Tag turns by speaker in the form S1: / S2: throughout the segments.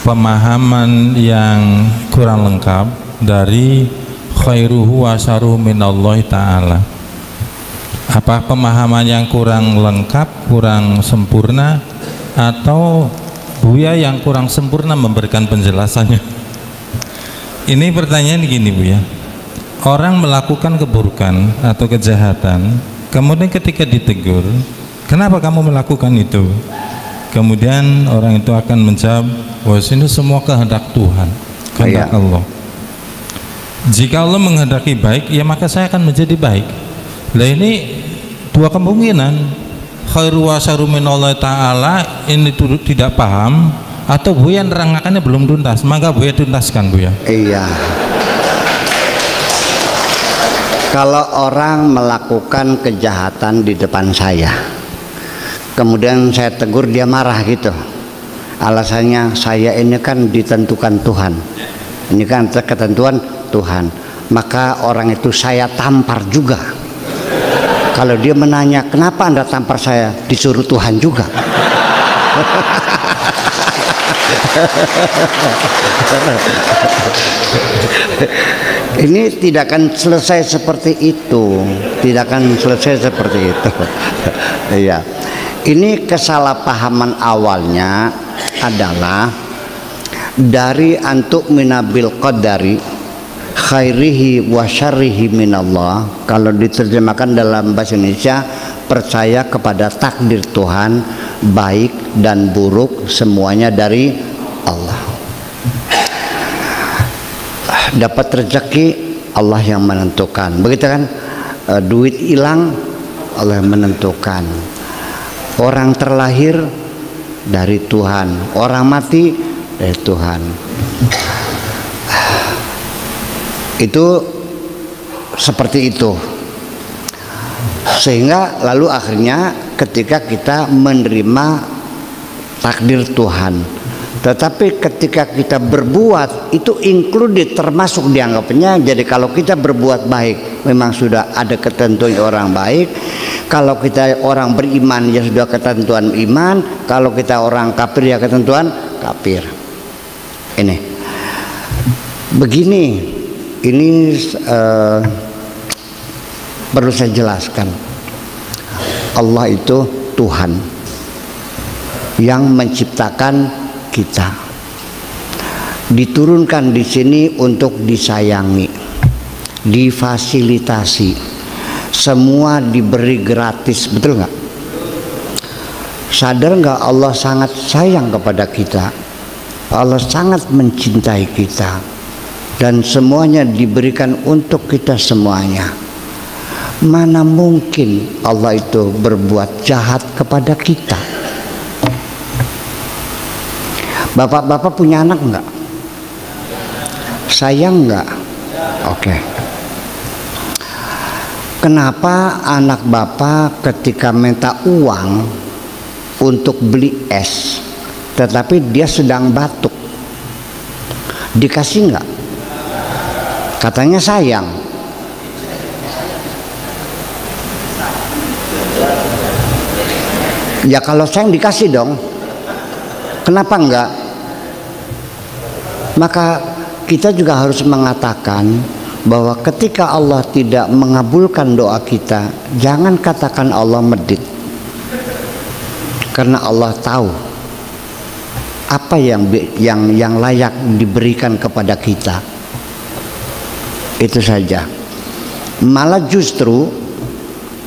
S1: pemahaman yang kurang lengkap dari khairuhu wa syarruhu minallahi ta'ala. Apa pemahaman yang kurang lengkap, kurang sempurna, atau Buya yang kurang sempurna memberikan penjelasannya? Ini pertanyaan gini Buya, orang melakukan keburukan atau kejahatan, kemudian ketika ditegur, kenapa kamu melakukan itu? Kemudian orang itu akan menjawab, bahwa ini semua kehendak Tuhan, kehendak Allah. Jika Allah menghendaki baik, ya maka saya akan menjadi baik. Nah ini dua kemungkinan, khairu wa syarru minallahi ta'ala, ini tidak paham, atau Buya nerangkannya belum tuntas, maka Buya tuntaskan Buya.
S2: Iya. Kalau orang melakukan kejahatan di depan saya, kemudian saya tegur, dia marah gitu, alasannya saya ini kan ditentukan Tuhan, ini kan ketentuan Tuhan, maka orang itu saya tampar juga. Kalau dia menanya, kenapa Anda tampar saya? Disuruh Tuhan juga. Ini tidak akan selesai seperti itu, tidak akan selesai seperti itu. Iya. Ini kesalahpahaman awalnya adalah dari antuk minabil qadari khairihi wa syarrihi minallah. Kalau diterjemahkan dalam bahasa Indonesia, percaya kepada takdir Tuhan, baik dan buruk semuanya dari Allah. Dapat rezeki Allah yang menentukan, begitu kan? Duit hilang Allah yang menentukan. Orang terlahir dari Tuhan, orang mati dari Tuhan. Itu seperti itu. Sehingga lalu akhirnya ketika kita menerima takdir Tuhan, tetapi ketika kita berbuat itu included, termasuk dianggapnya. Jadi kalau kita berbuat baik memang sudah ada ketentuan orang baik, kalau kita orang beriman ya sudah ketentuan iman, kalau kita orang kafir ya ketentuan kafir. Ini begini, ini perlu saya jelaskan. Allah itu Tuhan yang menciptakan kita, diturunkan di sini untuk disayangi, difasilitasi, semua diberi gratis, betul nggak? Sadar nggak Allah sangat sayang kepada kita, Allah sangat mencintai kita, dan semuanya diberikan untuk kita semuanya. Mana mungkin Allah itu berbuat jahat kepada kita? Bapak-bapak punya anak enggak? Sayang enggak? Oke. Kenapa anak bapak ketika minta uang untuk beli es, tetapi dia sedang batuk, dikasih enggak? Katanya sayang. Ya kalau sayang dikasih dong. Kenapa enggak? Maka kita juga harus mengatakan bahwa ketika Allah tidak mengabulkan doa kita, jangan katakan Allah medit, karena Allah tahu apa yang layak diberikan kepada kita. Itu saja. Malah justru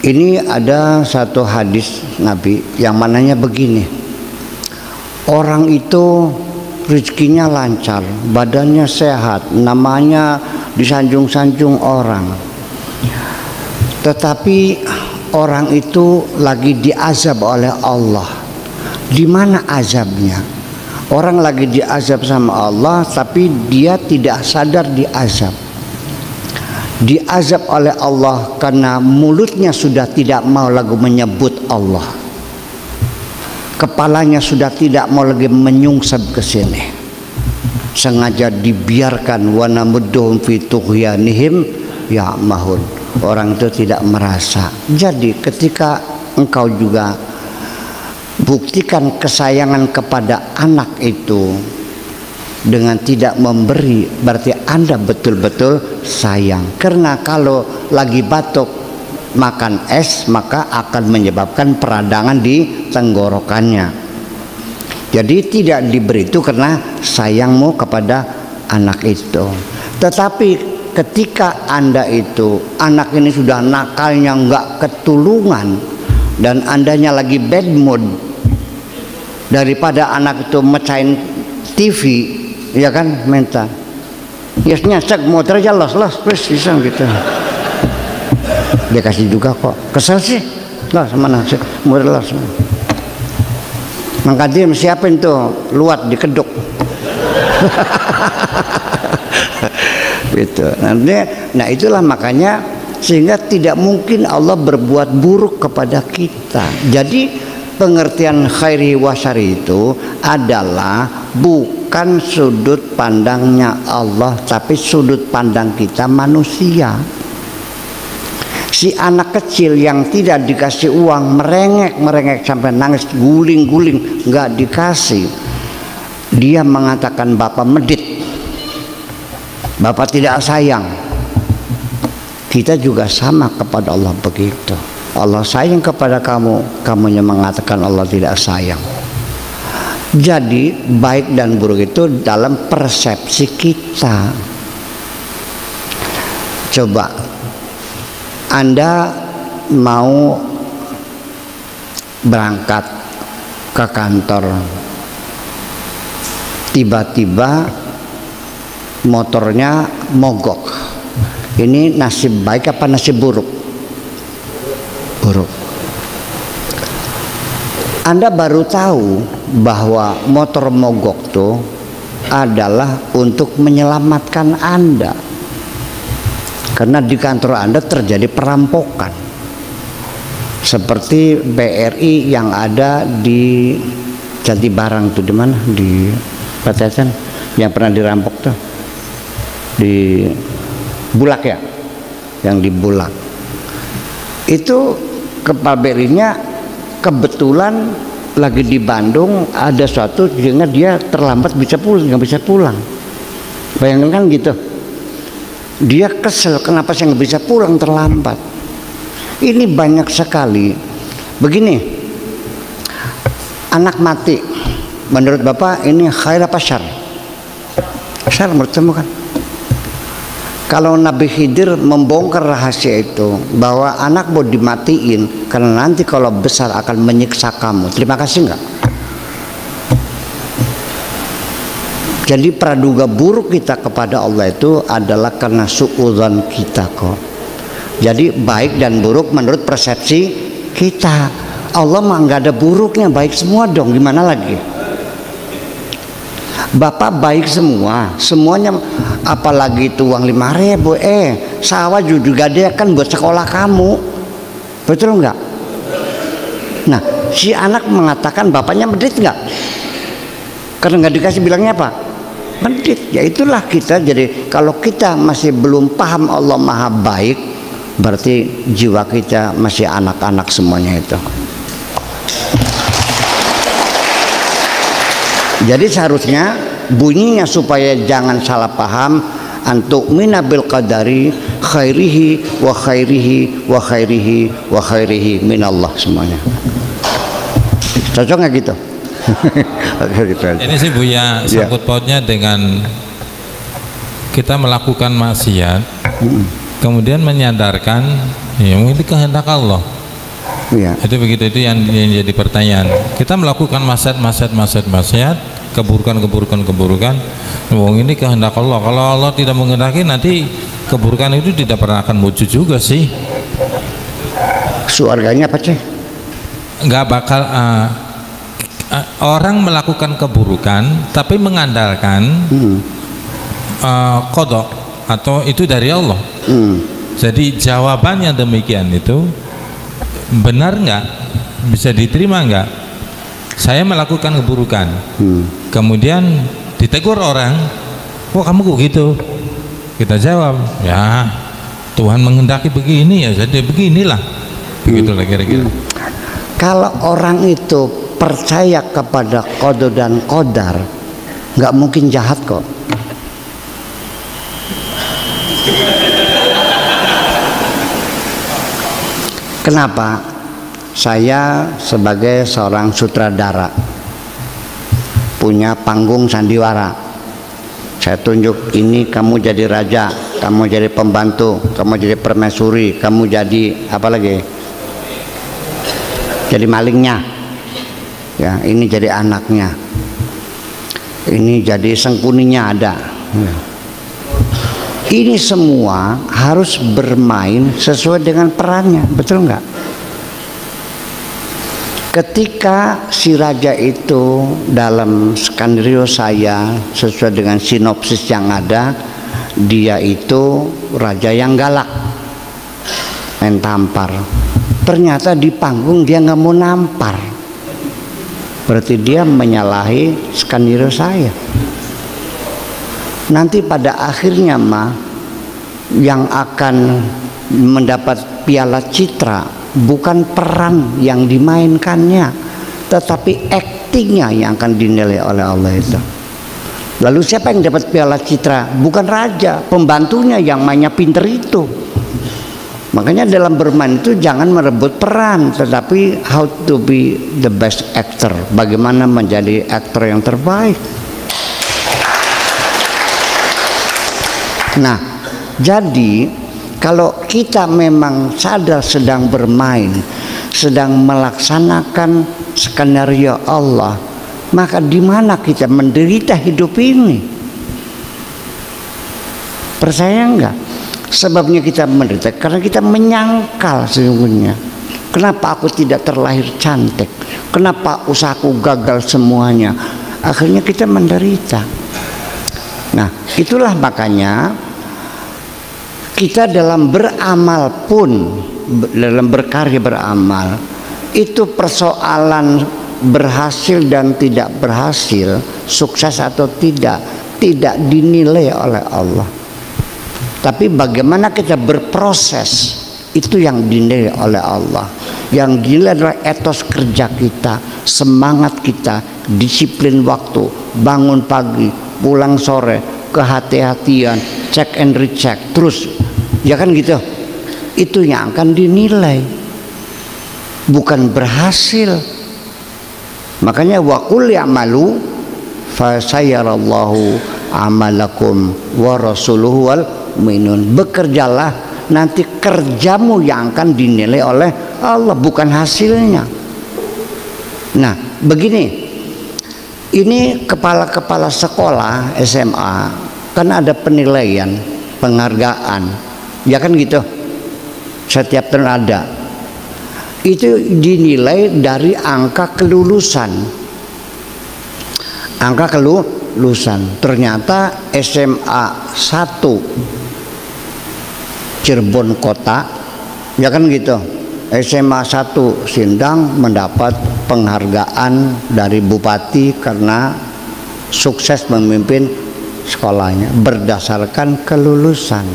S2: ini ada satu hadis Nabi yang mananya begini, orang itu rezekinya lancar, badannya sehat, namanya disanjung-sanjung orang, tetapi orang itu lagi diazab oleh Allah. Di mana azabnya? Orang lagi diazab sama Allah, tapi dia tidak sadar diazab. Diazab oleh Allah karena mulutnya sudah tidak mau lagi menyebut Allah, kepalanya sudah tidak mau lagi menyungsep ke sini, sengaja dibiarkan. Wa namudduhum fi tughyanihim ya'mahun. Orang itu tidak merasa. Jadi ketika engkau juga buktikan kesayangan kepada anak itu, dengan tidak memberi berarti Anda betul-betul sayang. Karena kalau lagi batuk makan es maka akan menyebabkan peradangan di tenggorokannya. Jadi tidak diberi itu karena sayangmu kepada anak itu. Tetapi ketika Anda itu anak ini sudah nakalnya nggak ketulungan dan Andanya lagi bad mood, daripada anak itu mecahin TV, ya kan, minta yes nyasek motor aja los terus bisa gitu, dia kasih juga kok, kesel sih los mana sih motor los, maka dia siapin tuh luat di keduk gitu. Nah itulah makanya sehingga tidak mungkin Allah berbuat buruk kepada kita. Jadi pengertian khairi wa syarri itu adalah bukan sudut pandangnya Allah, tapi sudut pandang kita manusia. Si anak kecil yang tidak dikasih uang merengek sampai nangis guling-guling nggak dikasih, dia mengatakan bapak medit, bapak tidak sayang. Kita juga sama kepada Allah begitu. Allah sayang kepada kamu, kamunya mengatakan Allah tidak sayang. Jadi baik dan buruk itu dalam persepsi kita. Coba Anda mau berangkat ke kantor, tiba-tiba motornya mogok. Ini nasib baik apa nasib buruk? Buruk. Anda baru tahu bahwa motor mogok tuh adalah untuk menyelamatkan Anda, karena di kantor Anda terjadi perampokan seperti BRI yang ada di Jatibarang tuh, di mana, di Patesan yang pernah dirampok tuh, di Bulak ya, yang di Bulak itu kepala BRI-nya kebetulan lagi di Bandung, ada suatu sehingga dia terlambat bisa pulang, nggak bisa pulang. Bayangkan kan gitu, dia kesel kenapa saya nggak bisa pulang terlambat. Ini banyak sekali begini, anak mati menurut Bapak ini khair apa syar? Syar menurut kamu kan? Kalau Nabi Khidir membongkar rahasia itu bahwa anak mau dimatiin karena nanti kalau besar akan menyiksa kamu, terima kasih enggak? Jadi praduga buruk kita kepada Allah itu adalah karena suudzon kita kok. Jadi baik dan buruk menurut persepsi kita. Allah mah nggak ada buruknya, baik semua dong, gimana lagi? Bapak baik semua, semuanya, apalagi itu uang 5.000, sawah juga dia kan buat sekolah kamu, betul nggak? Nah, si anak mengatakan bapaknya medit nggak? Karena nggak dikasih, bilangnya apa? Medit. Ya itulah kita. Jadi kalau kita masih belum paham Allah maha baik, berarti jiwa kita masih anak-anak semuanya itu. Jadi seharusnya bunyinya supaya jangan salah paham, antu'mina bil qadari khairihi wa khairihi wa khairihi wa khairihi minallah semuanya. Cocok nggak gitu?
S1: Ini sih Buya sangkut pautnya dengan kita melakukan maksiat, kemudian menyadarkan ya ini kehendak Allah. Ya. Itu begitu, itu yang jadi pertanyaan. Kita melakukan maksiat, keburukan. Wong ini kehendak Allah. Kalau Allah tidak menghendaki, nanti keburukan itu tidak pernah akan wujud juga sih.
S2: Surganya apa sih?
S1: Nggak bakal. Orang melakukan keburukan, tapi mengandalkan qada atau itu dari Allah. Jadi jawabannya demikian itu. Benar nggak? Bisa diterima nggak? Saya melakukan keburukan, kemudian ditegur orang, wah kamu kok gitu? Kita jawab, ya Tuhan menghendaki begini ya, jadi beginilah, begitulah kira-kira.
S2: Kalau orang itu percaya kepada qada dan qadar, nggak mungkin jahat kok. Kenapa? Saya sebagai seorang sutradara punya panggung sandiwara. Saya tunjuk, ini kamu jadi raja, kamu jadi pembantu, kamu jadi permaisuri, kamu jadi apa lagi? Jadi malingnya. Ya, ini jadi anaknya. Ini jadi sengkuninya ada. Ya. Ini semua harus bermain sesuai dengan perannya, betul nggak? Ketika si raja itu dalam skenario saya sesuai dengan sinopsis yang ada, dia itu raja yang galak, main tampar. Ternyata di panggung dia nggak mau nampar, berarti dia menyalahi skenario saya. Nanti pada akhirnya mah yang akan mendapat piala citra bukan peran yang dimainkannya, tetapi aktingnya yang akan dinilai oleh Allah itu. Lalu siapa yang dapat piala citra? Bukan raja, pembantunya yang mainnya pinter itu. Makanya dalam bermain itu jangan merebut peran, tetapi how to be the best actor, bagaimana menjadi aktor yang terbaik. Nah, jadi kalau kita memang sadar sedang bermain, sedang melaksanakan skenario Allah, maka di mana kita menderita hidup ini? Percaya enggak? Sebabnya kita menderita karena kita menyangkal sesungguhnya. Kenapa aku tidak terlahir cantik? Kenapa usahaku gagal semuanya? Akhirnya kita menderita. Nah, itulah makanya kita dalam beramal pun, dalam berkarya beramal, itu persoalan berhasil dan tidak berhasil, sukses atau tidak dinilai oleh Allah. Tapi bagaimana kita berproses, itu yang dinilai oleh Allah. Yang dinilai adalah etos kerja kita, semangat kita, disiplin waktu, bangun pagi, pulang sore, kehati-hatian, check and recheck, terus. Ya kan gitu. Itu yang akan dinilai, bukan berhasil. Makanya wa qul ya'malu fa sayarallahu amalakum wa rasuluhu wal mu'minun. Bekerjalah, nanti kerjamu yang akan dinilai oleh Allah, bukan hasilnya. Nah, begini. Ini kepala-kepala sekolah SMA kan ada penilaian, penghargaan. Ya kan gitu, setiap tahun ada. Itu dinilai dari angka kelulusan. Angka kelulusan. Ternyata SMA 1 Cirebon Kota, ya kan gitu, SMA 1 Sindang mendapat penghargaan dari bupati karena sukses memimpin sekolahnya berdasarkan kelulusan.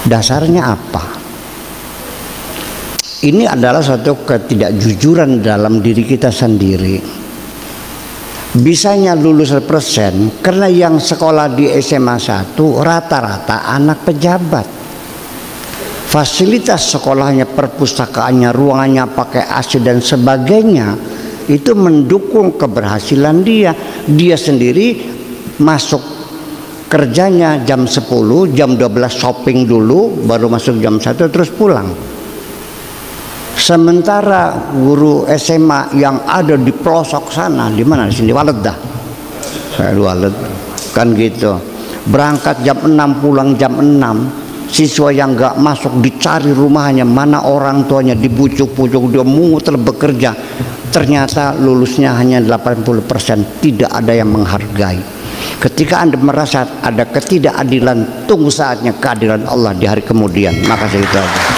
S2: Dasarnya apa? Ini adalah suatu ketidakjujuran dalam diri kita sendiri. Bisanya lulus 100% karena yang sekolah di SMA 1 rata-rata anak pejabat. Fasilitas sekolahnya, perpustakaannya, ruangannya pakai AC dan sebagainya, itu mendukung keberhasilan dia. Dia sendiri masuk kerjanya jam 10, jam 12 shopping dulu, baru masuk jam 1 terus pulang. Sementara guru SMA yang ada di pelosok sana, di mana? Di sini Walet dah. Saya Walet. Kan gitu. Berangkat jam 6, pulang jam 6. Siswa yang nggak masuk dicari rumahnya, mana orang tuanya, dibujuk-bujuk, dia muter bekerja. Ternyata lulusnya hanya 80%, tidak ada yang menghargai. Ketika Anda merasa ada ketidakadilan, tunggu saatnya keadilan Allah di hari kemudian. Makasih itu aja.